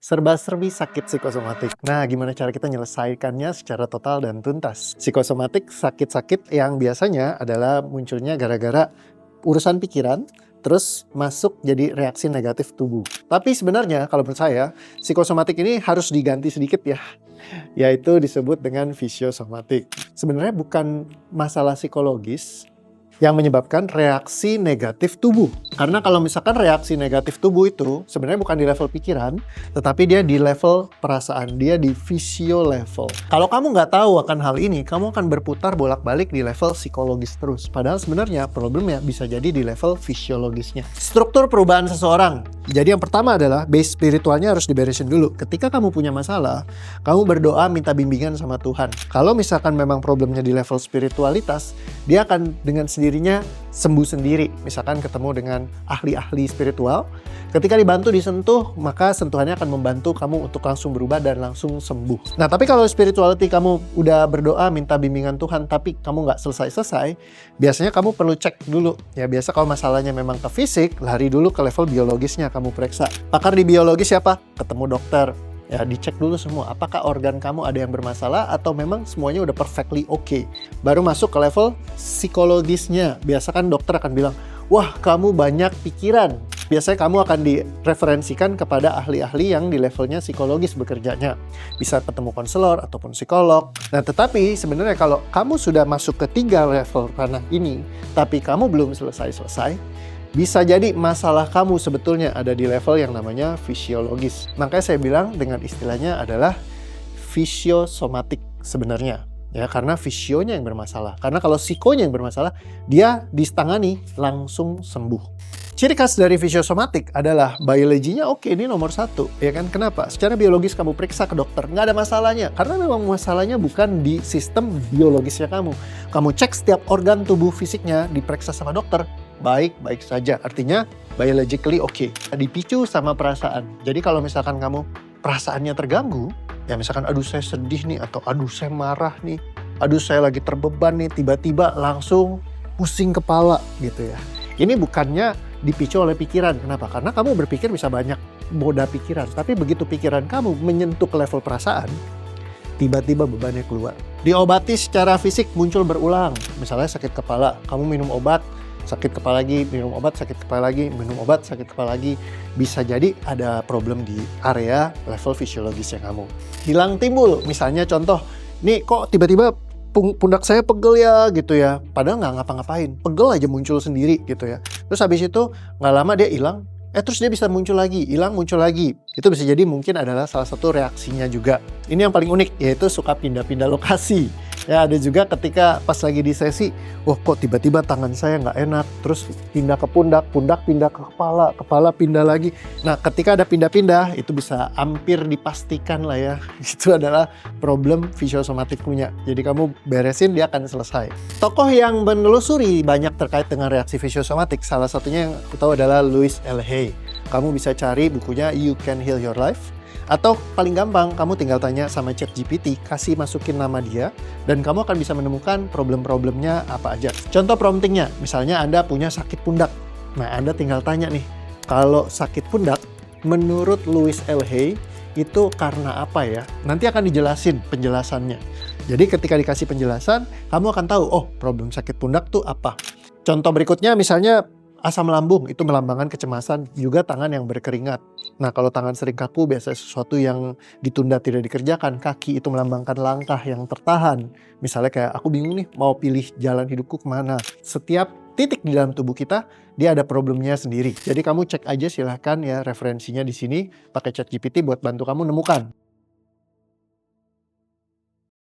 Serba-serbi sakit psikosomatik. Nah, gimana cara kita menyelesaikannya secara total dan tuntas? Psikosomatik sakit-sakit yang biasanya adalah munculnya gara-gara urusan pikiran, terus masuk jadi reaksi negatif tubuh. Tapi sebenarnya kalau menurut saya, psikosomatik ini harus diganti sedikit ya, yaitu disebut dengan fisiosomatik. Sebenarnya bukan masalah psikologis yang menyebabkan reaksi negatif tubuh. Karena kalau misalkan reaksi negatif tubuh itu sebenarnya bukan di level pikiran, tetapi dia di level perasaan, dia di fisio level. Kalau kamu nggak tahu akan hal ini, kamu akan berputar bolak-balik di level psikologis terus. Padahal sebenarnya problemnya bisa jadi di level fisiologisnya. Struktur perubahan seseorang. Jadi yang pertama adalah base spiritualnya harus diberesin dulu. Ketika kamu punya masalah, kamu berdoa minta bimbingan sama Tuhan. Kalau misalkan memang problemnya di level spiritualitas, dia akan dengan sendirinya sembuh sendiri. Misalkan ketemu dengan ahli-ahli spiritual, ketika dibantu disentuh, maka sentuhannya akan membantu kamu untuk langsung berubah dan langsung sembuh. Nah, tapi kalau spirituality kamu udah berdoa minta bimbingan Tuhan, tapi kamu nggak selesai-selesai, biasanya kamu perlu cek dulu. Ya, biasa kalau masalahnya memang ke fisik, lari dulu ke level biologisnya, kamu periksa. Pakar di biologis siapa? Ketemu dokter. Ya, dicek dulu semua, apakah organ kamu ada yang bermasalah atau memang semuanya udah perfectly okay. Baru masuk ke level psikologisnya. Biasa kan dokter akan bilang, wah kamu banyak pikiran. Biasanya kamu akan direferensikan kepada ahli-ahli yang di levelnya psikologis bekerjanya. Bisa ketemu konselor ataupun psikolog. Nah, tetapi sebenarnya kalau kamu sudah masuk ke 3 level ranah ini, tapi kamu belum selesai-selesai, bisa jadi masalah kamu sebetulnya ada di level yang namanya fisiologis. Makanya saya bilang dengan istilahnya adalah fisiosomatik sebenarnya. Ya, karena fisionya yang bermasalah. Karena kalau psikonya yang bermasalah, dia ditangani langsung sembuh. Ciri khas dari fisiosomatik adalah biologinya oke, ini nomor 1. Ya kan, kenapa? Secara biologis kamu periksa ke dokter, nggak ada masalahnya. Karena memang masalahnya bukan di sistem biologisnya kamu. Kamu cek setiap organ tubuh fisiknya, diperiksa sama dokter, baik-baik saja. Artinya biologically oke. Dipicu sama perasaan. Jadi kalau misalkan kamu perasaannya terganggu, ya misalkan aduh saya sedih nih, atau aduh saya marah nih, aduh saya lagi terbeban nih, tiba-tiba langsung pusing kepala gitu ya. Ini bukannya dipicu oleh pikiran. Kenapa? Karena kamu berpikir bisa banyak moda pikiran. Tapi begitu pikiran kamu menyentuh ke level perasaan, tiba-tiba bebannya keluar. Diobati secara fisik muncul berulang. Misalnya sakit kepala, kamu minum obat, sakit kepala lagi, minum obat, sakit kepala lagi, minum obat, sakit kepala lagi. Bisa jadi ada problem di area level fisiologisnya kamu. Hilang timbul, misalnya contoh, nih kok tiba-tiba pundak saya pegel ya gitu ya. Padahal nggak ngapa-ngapain, pegel aja muncul sendiri gitu ya. Terus habis itu nggak lama dia hilang, terus dia bisa muncul lagi, hilang muncul lagi. Itu bisa jadi mungkin adalah salah satu reaksinya juga. Ini yang paling unik, yaitu suka pindah-pindah lokasi. Ya, ada juga ketika pas lagi di sesi, wah kok tiba-tiba tangan saya nggak enak, terus pindah ke pundak, pundak pindah ke kepala, kepala pindah lagi. Nah, ketika ada pindah-pindah, itu bisa hampir dipastikan lah ya, itu adalah problem fisiosomatik punya. Jadi kamu beresin, dia akan selesai. Tokoh yang menelusuri banyak terkait dengan reaksi fisiosomatik, salah satunya yang aku tahu adalah Louis L. Hay. Kamu bisa cari bukunya You Can Heal Your Life. Atau paling gampang, kamu tinggal tanya sama ChatGPT, kasih masukin nama dia, dan kamu akan bisa menemukan problem-problemnya apa aja. Contoh promptingnya, misalnya Anda punya sakit pundak. Nah, Anda tinggal tanya nih, kalau sakit pundak, menurut Louis L. Hay, itu karena apa ya? Nanti akan dijelasin penjelasannya. Jadi ketika dikasih penjelasan, kamu akan tahu, oh problem sakit pundak tuh apa. Contoh berikutnya misalnya, asam lambung itu melambangkan kecemasan, juga tangan yang berkeringat. Nah, kalau tangan sering kaku biasanya sesuatu yang ditunda tidak dikerjakan. Kaki itu melambangkan langkah yang tertahan. Misalnya kayak aku bingung nih mau pilih jalan hidupku kemana. Setiap titik di dalam tubuh kita, dia ada problemnya sendiri. Jadi kamu cek aja silahkan ya referensinya di sini, pakai ChatGPT buat bantu kamu nemukan.